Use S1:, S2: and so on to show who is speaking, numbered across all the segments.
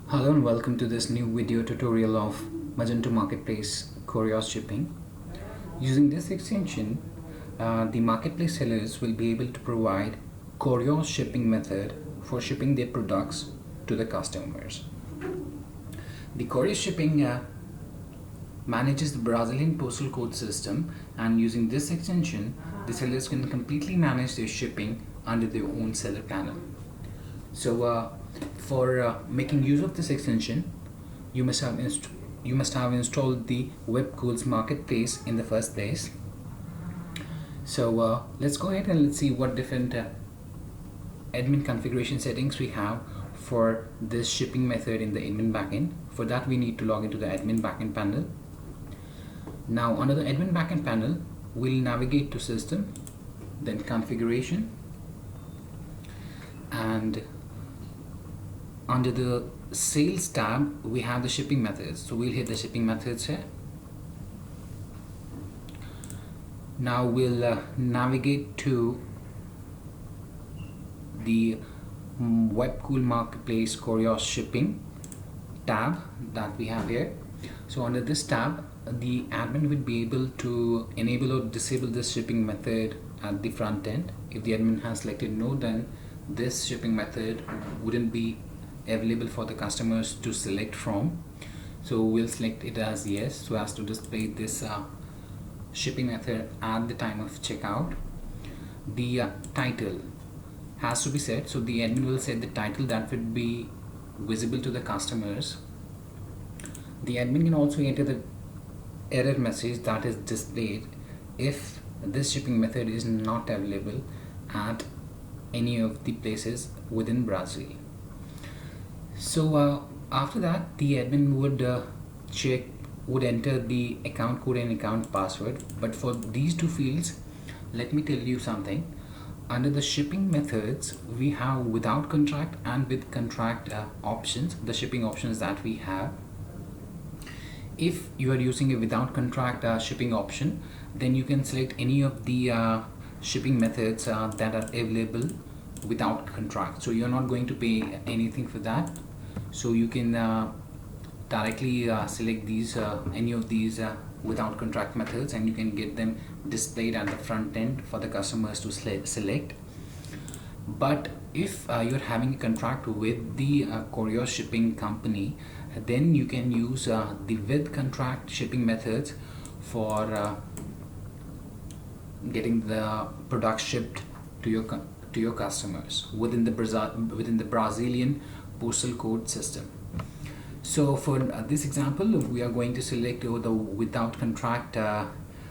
S1: Hello and welcome to this new video tutorial of Magento Marketplace Correios Shipping. Using this extension, the marketplace sellers will be able to provide Correios shipping method for shipping their products to the customers. The Correios Shipping manages the Brazilian postal code system, and using this extension, the sellers can completely manage their shipping under their own seller panel. So for making use of this extension, you must have installed the Webcool's marketplace in the first place. So let's go ahead and let's see what different admin configuration settings we have for this shipping method in the admin backend. For that, we need to log into the admin backend panel. Now under the admin backend panel, we'll navigate to system, then configuration, and under the sales tab we have the shipping methods. So we'll hit the shipping methods here. Now we'll navigate to the Webcool Marketplace Correios Shipping tab that we have here. So under this tab, the admin would be able to enable or disable this shipping method at the front end. If the admin has selected no, then this shipping method wouldn't be available for the customers to select from. So we'll select it as yes, so as to display this shipping method at the time of checkout. The title has to be set, so the admin will set the title that would be visible to the customers. The admin can also enter the error message that is displayed if this shipping method is not available at any of the places within Brazil. So after that, the admin would enter the account code and account password. But for these two fields, let me tell you something. Under the shipping methods, we have without contract and with contract options, the shipping options that we have. If you are using a without contract shipping option, then you can select any of the shipping methods that are available without contract. So you're not going to pay anything for that. So you can directly select these any of these without contract methods, and you can get them displayed at the front end for the customers to select. But if you're having a contract with the Correios shipping company, then you can use the with contract shipping methods for getting the product shipped to your customers within the Brazilian postal code system. So for this example, we are going to select the without contract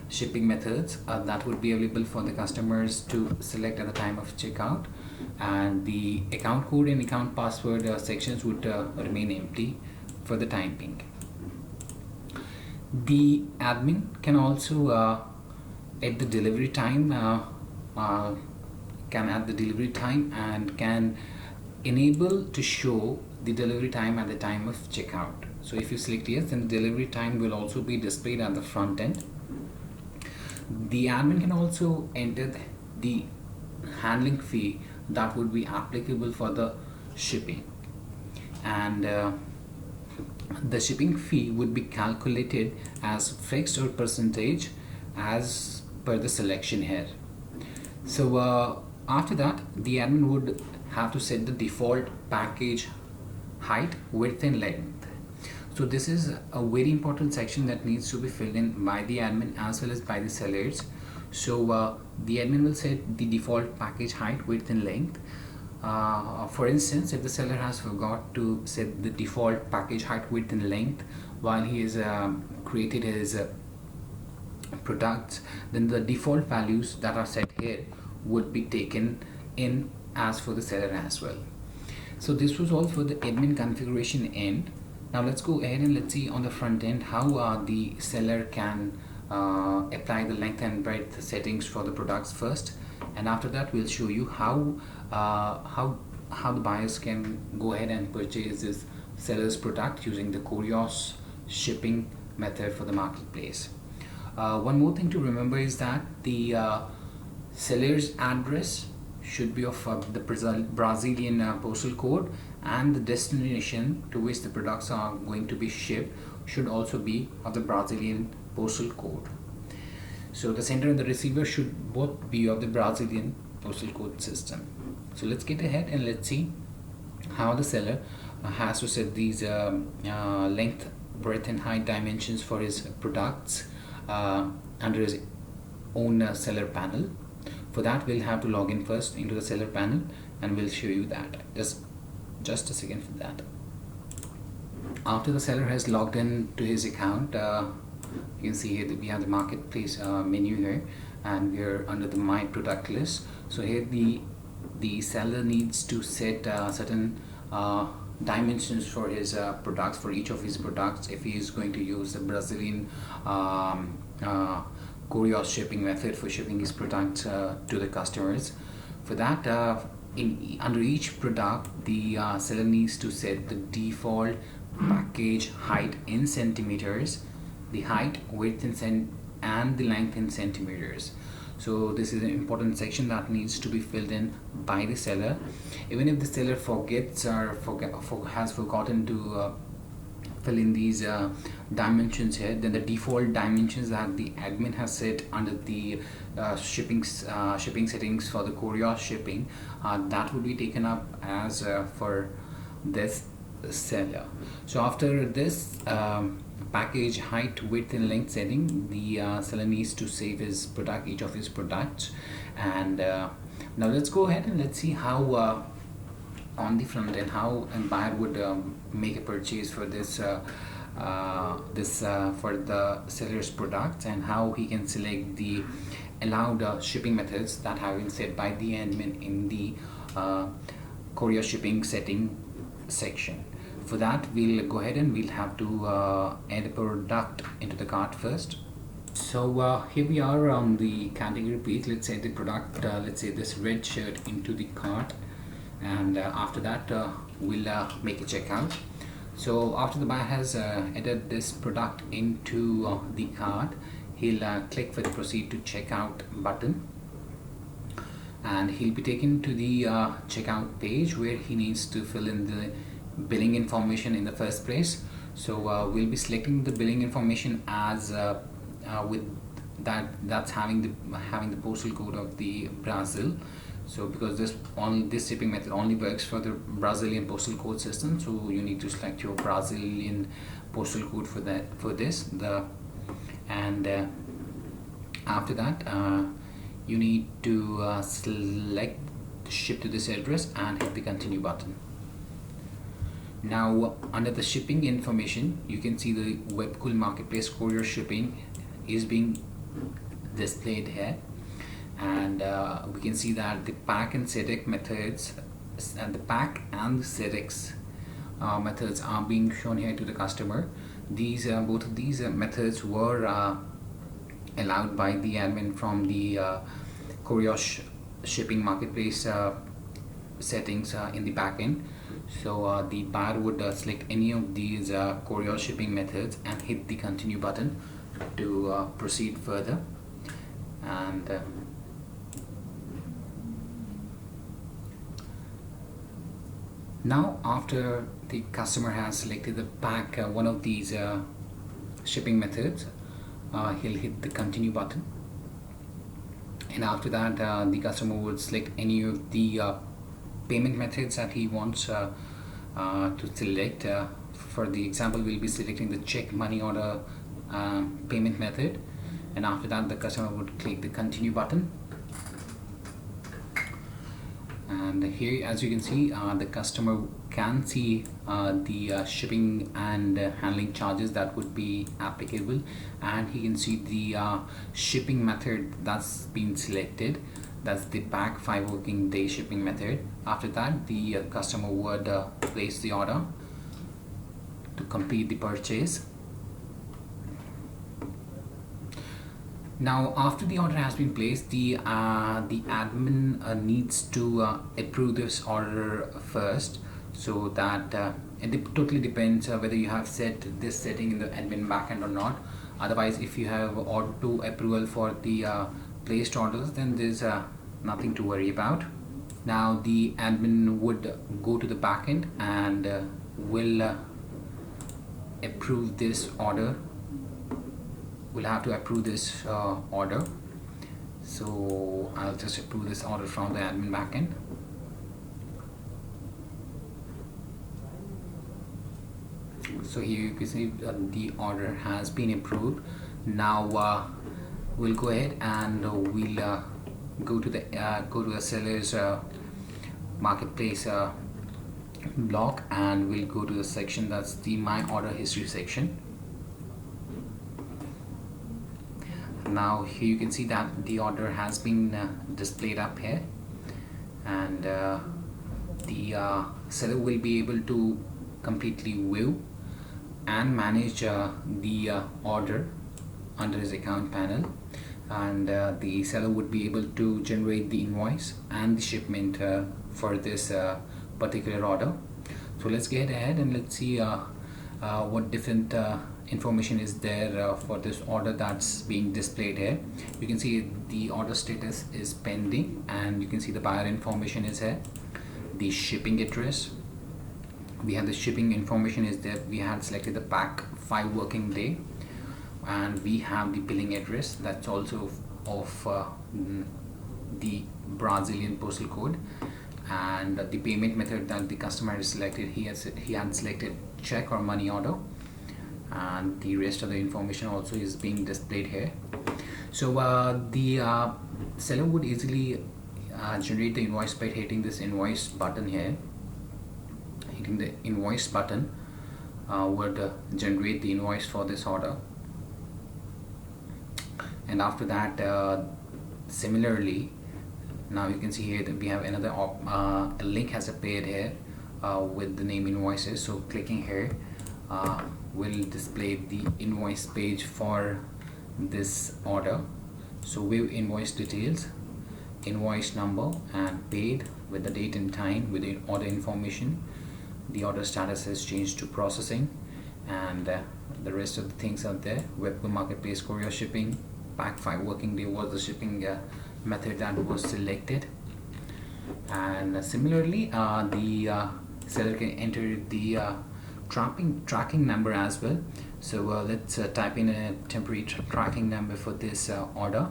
S1: shipping methods that would be available for the customers to select at the time of checkout, and the account code and account password sections would remain empty for the time being. The admin can also add the delivery time and can enable to show the delivery time at the time of checkout. So if you select yes, then the delivery time will also be displayed at the front end. The admin can also enter the handling fee that would be applicable for the shipping, and the shipping fee would be calculated as fixed or percentage as per the selection here. So after that, the admin would have to set the default package height, width and length. So this is a very important section that needs to be filled in by the admin as well as by the sellers. So the admin will set the default package height, width and length. For instance, if the seller has forgot to set the default package height, width and length while he has created his products, then the default values that are set here would be taken in as for the seller as well. So this was all for the admin configuration end. Now let's go ahead and let's see on the front end how the seller can apply the length and breadth settings for the products first, and after that we'll show you how the buyers can go ahead and purchase this seller's product using the Correios shipping method for the marketplace. One more thing to remember is that the seller's address should be of the Brazilian postal code, and the destination to which the products are going to be shipped should also be of the Brazilian postal code. So the sender and the receiver should both be of the Brazilian postal code system. So let's get ahead and let's see how the seller has to set these length, breadth and height dimensions for his products under his own seller panel. For that, we'll have to log in first into the seller panel, and we'll show you that. Just a second for that. After the seller has logged in to his account, you can see here that we have the marketplace menu here, and we're under the my product list. So here the seller needs to set certain dimensions for his products, for each of his products, if he is going to use the Brazilian Correios shipping method for shipping his products to the customers. For that, under each product, the seller needs to set the default package height in centimeters, the height, width and the length in centimeters. So this is an important section that needs to be filled in by the seller. Even if the seller forgets or has forgotten to fill in these dimensions here, then the default dimensions that the admin has set under the shipping settings for the Correios shipping, that would be taken up as for this seller. So after this package height, width and length setting, the seller needs to save his product, each of his products. And now let's go ahead and let's see how on the front end how a buyer would make a purchase for this for the seller's products, and how he can select the allowed shipping methods that have been set by the admin in the Correios shipping setting section. For that, we'll go ahead and we'll have to add a product into the cart first. So here we are on the category page. Let's add the product, let's say this red shirt, into the cart, and after that we'll make a checkout. So after the buyer has added this product into the cart, he'll click for the proceed to checkout button, and he'll be taken to the checkout page where he needs to fill in the billing information in the first place. So we'll be selecting the billing information as with that's having the postal code of the Brazil. So because this shipping method only works for the Brazilian postal code system, so you need to select your Brazilian postal code for this. After that, you need to select ship to this address and hit the continue button. Now under the shipping information, you can see the Webcool Marketplace Courier Shipping is being displayed here, and we can see that the pack and SEDEX methods and the pack and the SEDEX methods are being shown here to the customer. These both of these methods were allowed by the admin from the Correios shipping marketplace settings in the backend. So the buyer would select any of these Correios shipping methods and hit the continue button to proceed further. And now after the customer has selected the pack one of these shipping methods, he'll hit the continue button, and after that the customer would select any of the payment methods that he wants to select. For the example, we'll be selecting the check money order payment method, and after that the customer would click the continue button. And here, as you can see, the customer can see the shipping and handling charges that would be applicable, and he can see the shipping method that's been selected. That's the pack 5 working day shipping method. After that, the customer would place the order to complete the purchase. Now after the order has been placed, the admin needs to approve this order first, so that it totally depends whether you have set this setting in the admin backend or not. Otherwise, if you have auto approval for the placed orders, then there's nothing to worry about. Now the admin would go to the backend and will approve this order. We'll have to approve this order. So I'll just approve this order from the admin backend. So here you can see the order has been approved. Now we'll go ahead and we'll go to the seller's marketplace block, and we'll go to the section that's the my order history section. Now here you can see that the order has been displayed up here, and the seller will be able to completely view and manage the order under his account panel, and the seller would be able to generate the invoice and the shipment for this particular order. So let's get ahead and let's see what different information is there for this order that's being displayed here. You can see the order status is pending, and you can see the buyer information is here, the shipping address, we have the shipping information is there, we had selected the pack 5 working day, and we have the billing address that's also of the Brazilian postal code, and the payment method that the customer has selected, he had selected check or money order, and the rest of the information also is being displayed here. So the seller would easily generate the invoice by hitting this invoice button here. Hitting the invoice button would generate the invoice for this order, and after that similarly, now you can see here that we have another a link has appeared here with the name invoices. So clicking here will display the invoice page for this order. So view invoice details, invoice number, and paid with the date and time with the order information. The order status has changed to processing, and the rest of the things are there. Magento Marketplace Correios Shipping, pack 5 working day was the shipping method that was selected, and similarly the seller can enter the tracking number as well. So let's type in a temporary tracking number for this order,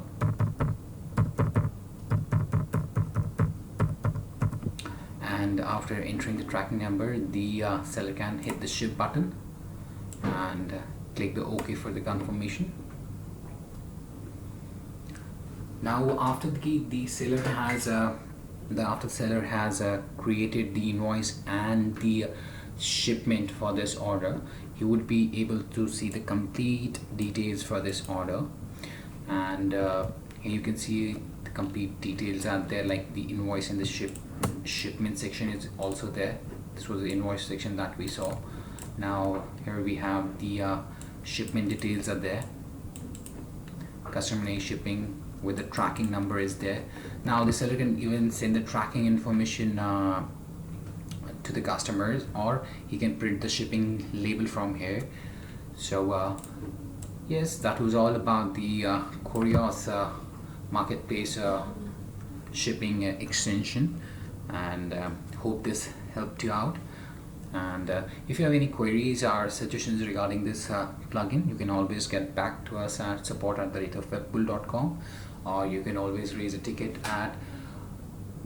S1: and after entering the tracking number, the seller can hit the ship button and click the OK for the confirmation. Now after the seller has created the invoice and the shipment for this order, he would be able to see the complete details for this order, and here you can see the complete details are there, like the invoice and the shipment section is also there. This was the invoice section that we saw. Now here we have the shipment details are there, customer name shipping with the tracking number is there. Now the seller can even send the tracking information to the customers, or he can print the shipping label from here. So yes, that was all about the Correios Marketplace Shipping extension, and hope this helped you out. And if you have any queries or suggestions regarding this plugin, you can always get back to us at support@webcool.com, or you can always raise a ticket at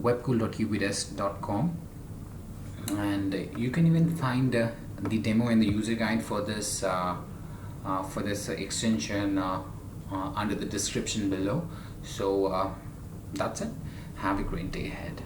S1: webcool.ubdesk.com, and you can even find the demo and the user guide for this extension under the description below. So that's it. Have a great day ahead.